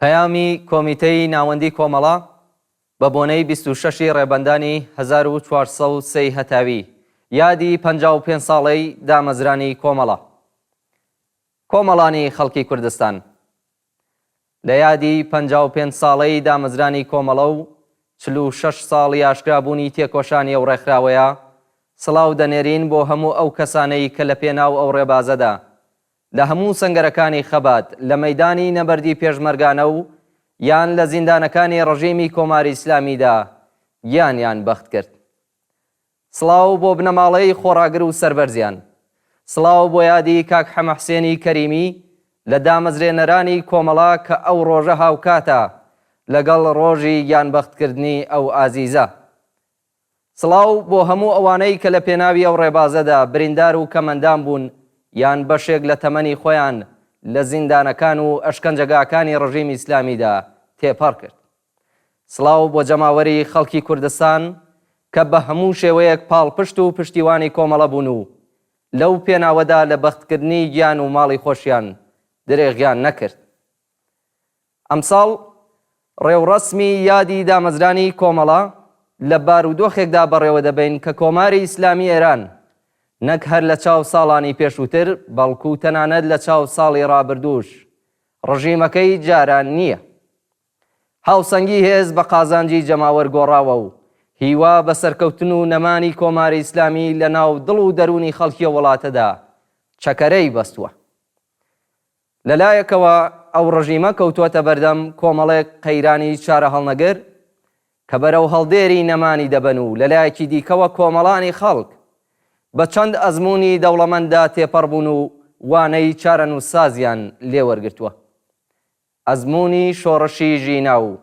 پەیامی کۆمیتەی ناوەندی کۆمەڵە بە بۆنەی 26 ڕێبەندانی 1403 هەتاوی یادی 55 ساڵەی دامەزرانی کۆمەڵە. کۆمەڵانی خەڵکی کوردستان لە یادی 55 ساڵەی دامەزرانی کۆمەڵە و 46 ساڵی ئاشکرابوونی تێکۆشانی ئەو ڕێکخراوەیە سڵاو دەنێرین بۆ هەموو ئەو کەسانەی کە لە پێناو ئەو ڕێبازەدا لە هەموو سەنگەرەکانی خەبات لە مەیدانی نەبەردی پێشمەرگانە و یان لە زیندانەکانی ڕژیمی کۆماری ئیسلامیدا گیانیان بەخت کرد. سڵاو بۆ بنەماڵەی خۆڕاگر و سەربەرزیان. سڵاو بۆ یادی کاک حەمەحسێنی کەریمی لە دامەزرێنەرانی کۆمەڵا کە ئەو ڕۆژە هاوکاتە لەگەڵ ڕۆژی گیانبەختکردنی ئەو ئازیزە. سڵاو بۆ هەموو ئەوانەی کە لە پێناوی ئەو ڕێبازەدا بریندار و کەمەندان بوون یان بەشێک لە تەمەنی خۆیان لە زیندانەکان و ئەشکەنجەگاکانی ڕژیمی ئیسلامیدا تێپەڕ کرد. سڵاو بۆ جەماوەری خەڵکی کوردستان کە بە هەموو شێوەیەک پاڵپشت و پشتیوانی کۆمەڵە بوون و لەو پێناوەدا لە بەختکردنی گیان و ماڵی خۆشیان درێغیان نەکرد. ئەمساڵ ڕێوڕەسمی یادی دامەزرانی کۆمەڵە لە بارودۆخێکدا بەڕێوە دەبین کە کۆماری ئیسلامی ئێران نەک هەر لە چاو ساڵانی پێشووتر بەڵکو تەنانەت لە چاو ساڵی ڕابردووش ڕژیمەکەی جاران نییە. هاوسەنگی هێز بە قازانجی جەماوەر گۆڕاوە و هیوا بە سەرکەوتن و نەمانی کۆماری ئیسلامی لە ناو دڵ و دەرونی خەڵکی وڵاتەدا چەکەرەی بەستووە. لەلایەکەوە ئەو ڕژیمە کەوتووەتە بەردەم کۆمەڵێک قەیرانی چارە هەڵنەگر کە بەرەو هەڵدێری نەمانی دەبن و لەلایەکی دیکەوە کۆمەڵانی خەڵک بە چەند ئەزمموی دەوڵەمەنددا تێپەڕبوون و وانەی چارەنووسسازیان لێوەرگرتووە. ئەزمموی شۆڕشی ژینا و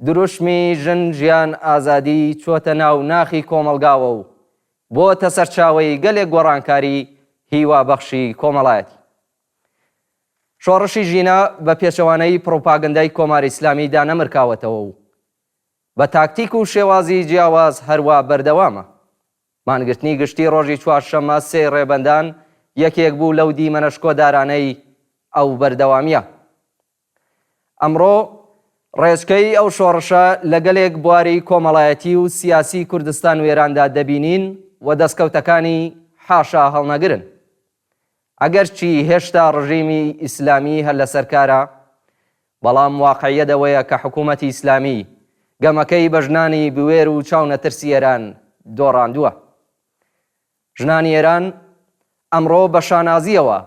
دروشمی ژن ژیان ئازادی چۆتە ناو ناخی کۆمەلگاوە و بۆتە سەرچاوەی گەلێک گۆڕانکاری هیوا بەخشی کۆمەڵایەتی. شۆڕشی ژینا بە پێچەوانەی پرۆپاگەندای کۆماری ئیسلامیدا نەمرکاوەتەوە و بە تاکتیک و شێوازی جیاواز هەروە بەردەوامە. مانگرتنی گشتی ڕۆژی چوارشەممە 3 ڕێبەندان یەکێک بوو لەو دیمەنەشکۆدارانەی ئەو بەردەوامیە. ئەمڕۆ ڕێچکەی ئەو شۆڕشە لەگەلێک بواری کۆمەڵایەتی و سیاسی کوردستان و ئێراندا دەبینین و دەستکەوتەکانی حاشا هەڵنەگرن. ئەگەرچی هێشتا ڕژیمی ئیسلامی هەر لەسەرکارە بەڵام واقعیەت ئەوەیە کە حکوومەتی ئیسلامی گەمەکەی بە ژنانی بوێر و چاونەترسی ئێران دۆڕاندووە. ژنانی ئێران ئەمڕۆ بە شانازیەوە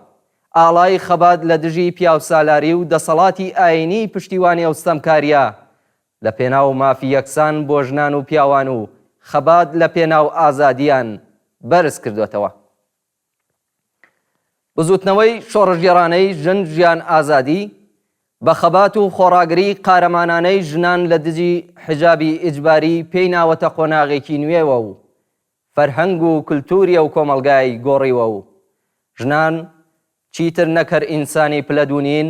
ئاڵای خەبات لە دژی پیاوسالاری و دەسەڵاتی ئاینی پشتیوانی ئەوستەمکاریە لە پێناو مافی یەکسان بۆ ژنان و پیاوان و خەبات لە پێناو ئازادیان بەرز کردوێتەوە. بزوتنەوەی شۆڕژگێڕانەی ژن ژیان ئازادی بە خەبات و خۆڕاگری قارەمانانەی ژنان لە دژی حجابی ئیجباری پێی ناوەتە قۆناغێکی نوێوە و فەرهەنگ و کولتوری ئەو کۆمەلگای گۆڕیوە و ژنان چیتر نەکەر ئینسانی پلەدونین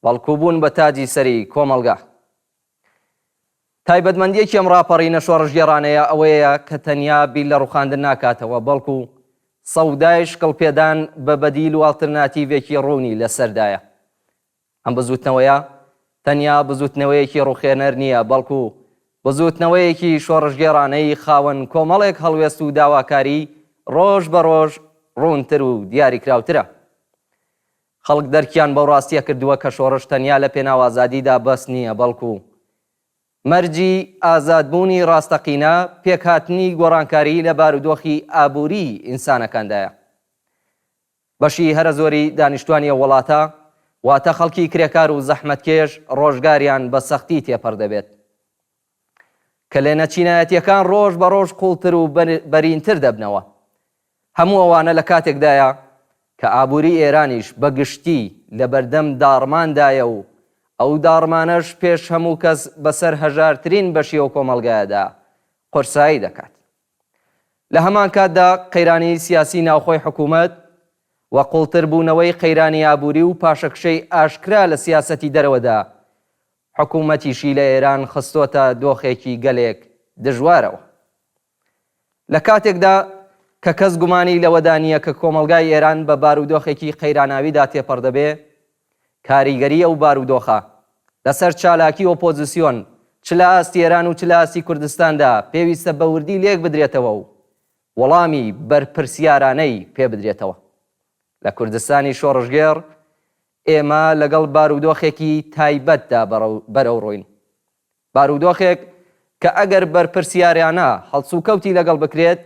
بەڵکو بوون بە تاجی سەری کۆمەلگا. تایبەتمەندیەکی ئەم ڕاپەڕینە شۆڕژگێڕانەیە ئەوەیە کە تەنیا بیل لە ڕووخاندن ناکاتەوە بەڵکو سەودای شکڵپێدان بە بەدیل و ئالترناتیڤێکی ڕوونی لەسەردایە. ئەم بزوتنەوەیە تەنیا بزوتنەوەیەکی ڕوخێنەر نییە بەڵکو بزوتنەوەیەکی شۆڕژگێڕانەی خاوەن کۆمەڵێک هەڵوێست و داواکاری ڕۆژ بە ڕۆژ ڕوونتر و دیاریکراوترە. خەڵک دەرکیان بەو ڕاستیە کردووە کە شۆڕش تەنیا لە پێناو ئازادیدا بەس نییە بەڵکو مەرجی ئازادبوونی ڕاستەقینە پێکهاتنی گۆڕانکاری لە بارودۆخی ئابووری ئینسانەکاندایە. بەشی هەرە زۆری دانیشتوانی وڵاتە واتە خەڵکی کرێکار و زەحمەتکێش ڕۆژگاریان بە سەختی تێپەڕ دەبێت کە لێ نەچینایەتیەکان ڕۆژ بە ڕۆژ قوڵتر و بەرینتر دەبنەوە. هەموو ئەوانە لە کاتێکدایە کە ئابووری ئێرانیش بەگشتی لە بەردەم داڕماندایە و ئەو داڕمانەش پێش هەموو کەس بەسەر هەژارترین بەشی ئەو کۆمەلگایەدا قورسایی دەکات. لە هەمان کاتدا قەیرانی سیاسی ناوخۆی حکوومەت و قوڵتر بوونەوەی قەیرانی ئابووری و پاشەکشەی ئاشکرا لە سیاسەتی دەرەوەدا حکوومەتیشی لە ئێران خستۆتە دۆخێکی گەلێک دژوارەوە. لە کاتێکدا کە کەس گومانی لەوەدا نییە کە کۆمەلگای ئێران بە بارودۆخێکی قەیراناویدا تێپەڕ دەبێ کاریگەری ئەو بارودۆخە لەسەر چالاکی ئۆپۆزیسیۆن چ لە ئاستی ئێران و چ لە ئاستی کوردستاندا پێویستە بەوردی لێک بدرێتەوە و وەڵامی بەرپرسیارانەی پێ بدرێتەوە. لە کوردستانی شۆڕژگێڕ ئێمە لەگەڵ بارودۆخێکی تایبەتدا بەرەو ڕۆین. بارودۆخێک کە ئەگەر بەرپرسیاریانە هەڵسوکەوتی لەگەڵ بکرێت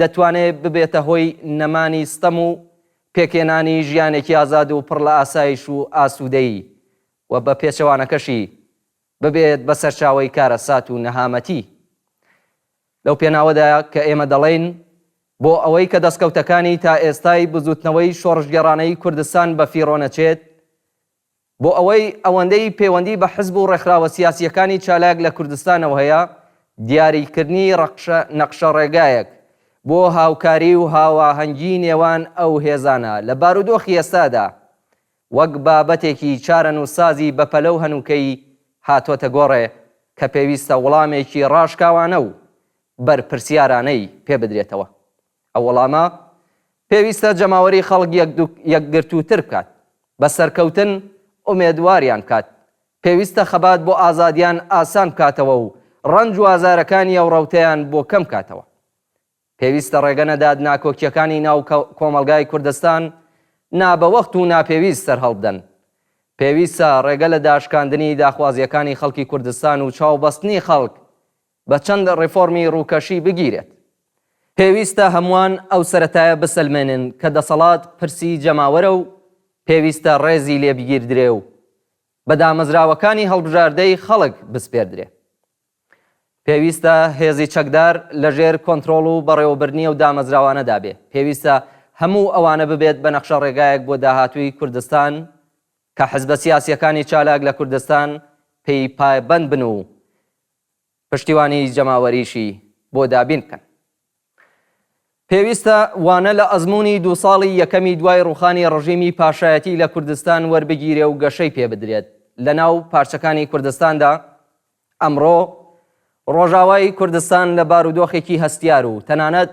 دەتوانێت ببێتە هۆی نەمانی ستەم و پێکێنانی ژیانێکی ئازاد و پڕ لە ئاسایش و ئاسوودەیی و بە پێچەوانەکەشی ببێت بە سەرچاوەی کارەسات و نەهامەتی. لەو پێناوەدا کە ئێمە دەڵێن بۆ ئەوەی کە دەستکەوتەکانی تا ئێستای بزوتنەوەی شۆڕژگەڕانەی کوردستان بە فیڕۆنەچێت، بۆ ئەوەی ئەوەندەی پەیوەندی بە حزب و ڕێکخراوە سیاسیەکانی چالاک لە کوردستانەوە هەیە، دیاریکردنی نەقشە ڕێگایەک بۆ هاوکاری و هاواهەنگی نێوان ئەو هێزانە لە بارودۆخی ئێستادا وەک بابەتێکی چارەنووسازی بەپەلەو هەنووکەی هاتۆتە گۆڕێ کە پێویستە وەڵامێکی ڕاشکاوانە و بەرپرسیارانەی پێ بدرێتەوە. ئەو وەڵامە پێویستە جەماوەری خەڵک یەکگرتووتر بکات، بە سەرکەوتن ئومێدواریان بکات، پێویستە خەبات بۆ ئازادیان ئاسان بکاتەوە و ڕەنج و ئازارەکانی ئەو ڕەوتەیان بۆ کەم بکاتەوە. پێویستە ڕێگە نەداد ناکۆکیەکانی ناو کۆمەلگای کوردستان نابەوەخت و ناپێویست سەرهەڵبدەن. پێویستە ڕێگە لە داشکاندنی داخوازیەکانی خەڵکی کوردستان و چاوبەستنی خەڵک بە چەند ڕێفۆرمی ڕووکەشی بگیرێت. پێویستە هەمووان ئەو سەرەتایە بسەلمێنن کە دەسەڵات پرسی جەماوەرە و پێویستە ڕێزی لێ بگیردرێ و بە دامەزراوەکانی هەڵبژاردەی خەڵک بسپێردرێ. پێویستە هێزی چەکدار لەژێر کۆنترۆڵ و بەڕێوەبردنی و دامەزراوانەدا بێ. پێویستە هەموو ئەوانە ببێت بە نەخشە ڕێگایەک بۆ داهاتووی کوردستان کە حزبە سیاسیەکانی چالاک لە کوردستان پێی پایبەند بن و پشتیوانی جەماوەریشی بۆ دابین بکەن. پێویستە وانە لە ئەزموونی 2 ساڵی یەکەمی دوای ڕوخانی ڕژیمی پاشایەتی لە کوردستان وەربگیرێ و گەشەی پێ بدرێت. لە ناو پارچەکانی کوردستاندا ئەمڕۆ ڕۆژاوای کوردستان لە بارودۆخێکی هەستیار و تەنانەت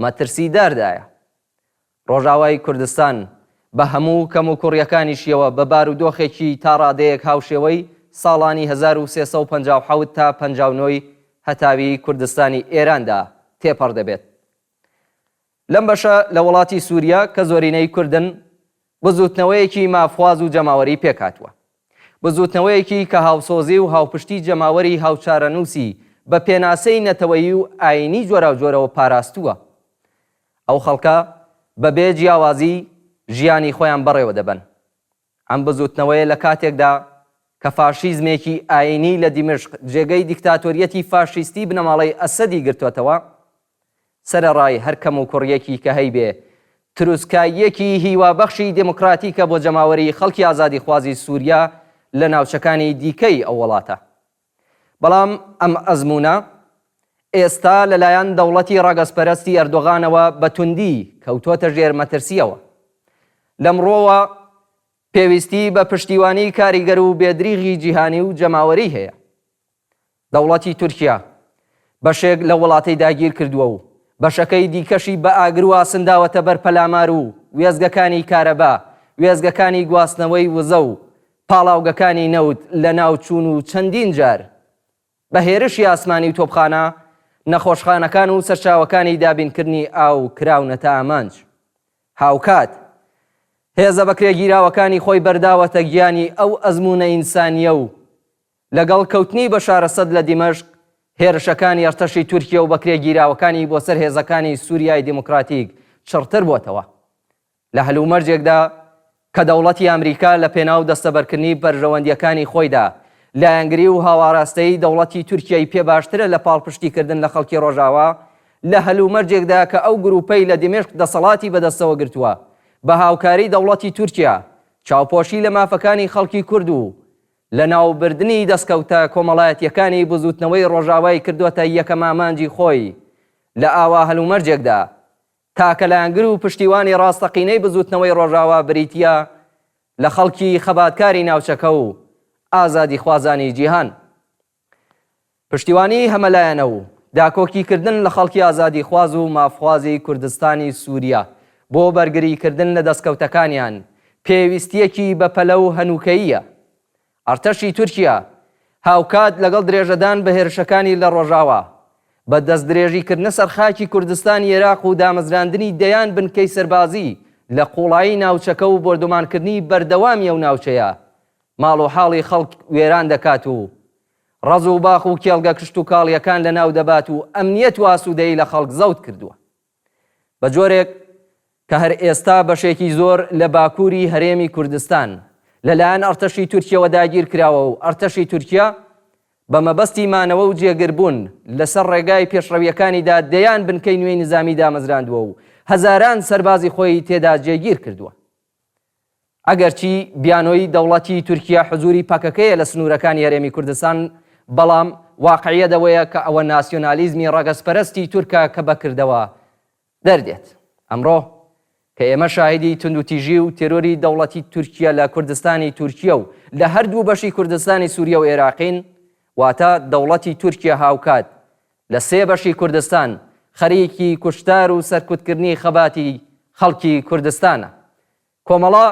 مەترسیداردایە. ڕۆژاوای کوردستان بە هەموو کەم و کوڕیەکانیشیەوە بە بارودۆخێکی تا ڕادەیەک هاوشێوەی ساڵانی 1357 تا 59 هەتاوی کوردستانی ئێراندا تێپەڕ دەبێت. لەم بەشە لە وڵاتی سووریا کە زۆرینەی کوردن بزوتنەوەیەکی مافواز و جەماوەری پێکاتوە. بزوتنەوەیەکی کە هاوسۆزی و هاوپشتی جەماوەری هاوچارەنووسی بە پێناسەی نەتەوەیی و ئاینی جۆرا و جۆرەوە پاراستووە. ئەو خەڵکە بەبێ جیاوازی ژیانی خۆیان بەڕێوە دەبن. ئەم بزوتنەوەیە لە کاتێکدا کە فاشیزمێکی ئاینی لە دیمشق جێگەی دیکتاتۆریەتی فاشیستی بنەماڵەی ئەسەدی گرتوێتەوە، سەرەڕای هەر کەم و کوڕیەکی کە هەیبێ تروسکاییەکی هیوابەخشی دموکراتیکە بۆ جەماوەری خەڵکی ئازادی خوازی سووریا لە ناوچەکانی دیکەی ئەو وڵاتە. بەڵام ئەم ئەزمونە ئێستا لەلایەن دەوڵەتی ڕاگەزپەرستی ئەردۆغانەوە بە توندی کەوتۆتە ژێر مەترسیەوە. لەمڕۆوە پێویستی بە پشتیوانی کاریگەر و بێدریغی جیهانی و جەماوەری هەیە. دەوڵەتی تورکیا بەشێک لە وڵاتی داگیر کردووە و بەشەکەی دیکەشی بە ئاگر و ئاسنداوەتە بەر پەلامار و وێزگەکانی کارەبا، وێزگەکانی گواستنەوەی وزە و پاڵاوگەکانی نەوت لە ناوچوون و چەندین جار بە هێرشی ئاسمانی و تۆپخانە نەخۆشخانەکان و سەرچاوەکانی دابینکردنی ئاو کراونەتە ئامانج. هاوکات هێزە بەکرێگیراوەکانی خۆی بەرداوەتە گیانی ئەو ئەزمونە ئینسانیە و لەگەڵ کەوتنی بەشار ئەسەد لە دیمەشق هێرشەکانی ئەرتەشی تورکیا و بەکرێگیراوەکانی بۆ سەر هێزەکانی سووریای دیموکراتیک چڕتر بووەتەوە. لە هەلومەرجێکدا کە دەوڵەتی ئەمریکا لە پێناو دەستەبەرکردنی بەرژەوەندیەکانی خۆیدا لایەنگری و هاواڕاستەی دەوڵەتی تورکیای پێ باشترە لە پاڵپشتیکردن لە خەڵکی ڕۆژاوا، لە هەلومەرجێکدا کە ئەو گروپەی لە دیمشق دەسەڵاتی بەدەستەوە گرتووە بە هاوکاری دەوڵەتی تورکیا چاوپۆشی لە مافەکانی خەڵکی کورد و لە ناوبردنی دەستکەوتە کۆمەڵایەتیەکانی بزوتنەوەی ڕۆژاوای کردوەتە یەکەم ئامانجی خۆی لە ئاوا هەلومەرجێکدا تاکە لایەنگر و پشتیوانی ڕاستەقینەی بزوتنەوەی ڕۆژاوا بریتیە لە خەڵکی خەباتکاری ناوچەکە و ئازادی خوازانی جیهان. پشتیوانی هەمەلایەنە و داکۆکیکردن لە خەڵکی ئازادی خواز و مافخوازی کوردستانی سووریا بۆ بەرگریکردن لە دەستکەوتەکانیان پێویستیەکی بەپەلە و هەنووکەییە. ئەرتەشی تورکیا هاوکات لەگەڵ درێژەدان بە هێرشەکانی لە ڕۆژاوا بە دەست درێژیکردنە سەرخاکی کوردستان عێراق و دامەزراندنی دەیان بنکەی سەربازی لە قوڵایی ناوچەکە و بۆردومانکردنی بەردەوامی ئەو ناوچەیە ماڵ و حاڵی خەڵک وێران دەکات و ڕەز و باخ و کێڵگە کشت و کاڵیەکان لە ناو دەبات و ئەمنیەت و ئاسوودەیی لە خەڵک زەوت کردووە بە جۆرێک کە هەر ئێستا بەشێکی زۆر لە باکووری هەرێمی کوردستان لەلایەن ئەرتەشی تورکیەوە داگیر کراوە و ئەرتەشی تورکیا بە مەبەستی مانەوە و جێگربوون لەسەر ڕێگای پێشڕەویەکانیدا دەیان بنکەی نوێی نظامی دامەزراندووە و هەزاران سەربازی خۆی تێدا جێگیر کردووە ئەگەرچی بیانۆی دەوڵەتی تورکیا حزوری پاکەکەیە لە سنوورەکانی هەرێمی کوردستان بەڵام واقعیە دەوەیە کە ئەوە ناسیۆنالیزمی ڕەگەزپەرستی تورکە کە بەکردەوە دەردێت ئەمڕۆ کە ئێمە شاهدی توندوتیژی و تێرۆری دەوڵەتی تورکیا لە کوردستانی تورکیا و لە هەردوو بەشی کوردستانی سووریا و عێراقین واتە دەوڵەتی تورکیا هاوکات لە سێ بەشی کوردستان خەریکی کوشتار و سەرکوتکردنی خەباتی خەڵکی کوردستانە کۆمەڵە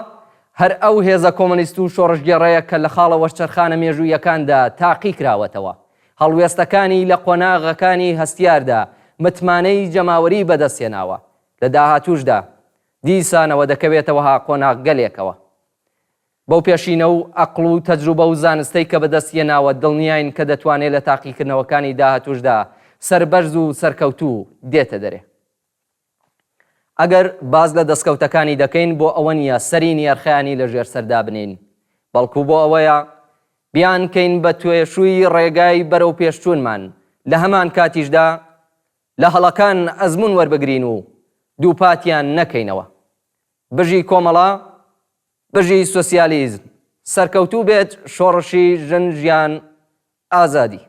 هەر ئەو هێزە کۆمۆنیست و شۆڕژگێڕەیە کە لە خاڵە وەشتەرخانە مێژوویەکاندا تاقی کراوەتەوە هەڵوێستەکانی لە قۆناغەکانی هەستیاردا متمانەی جەماوەری بەدەستێناوە لە داهاتووشدا دیسانەوە دەکەوێتەوە ها قۆناغ گەلێکەوە بەو پێشینە و عەقڵ و تەجروبە و زانستەی کە بەدەستێناوە دڵنیاین کە دەتوانێت لە تاقیکردنەوەکانی داهاتووشدا سەربەرز و سەرکەوتوو دێتە دەرێ ئەگەر باز لە دەستکەوتەکانی دەکەین بۆ ئەوە نییە سەری نێرخەیانی لە ژێر سەردا بنین بەڵکو بۆ ئەوەیە بیانکەین بە توێشووی ڕێگای بەرەو پێشچوونمان لە هەمان کاتیشدا لە هەڵەکان ئەزمون وەربگرین و دووپاتیان نەکەینەوە بژی کۆمەڵە بژی سۆسیالیزم سەرکەوتوو بێت شۆڕشی ژن ژیان ئازادی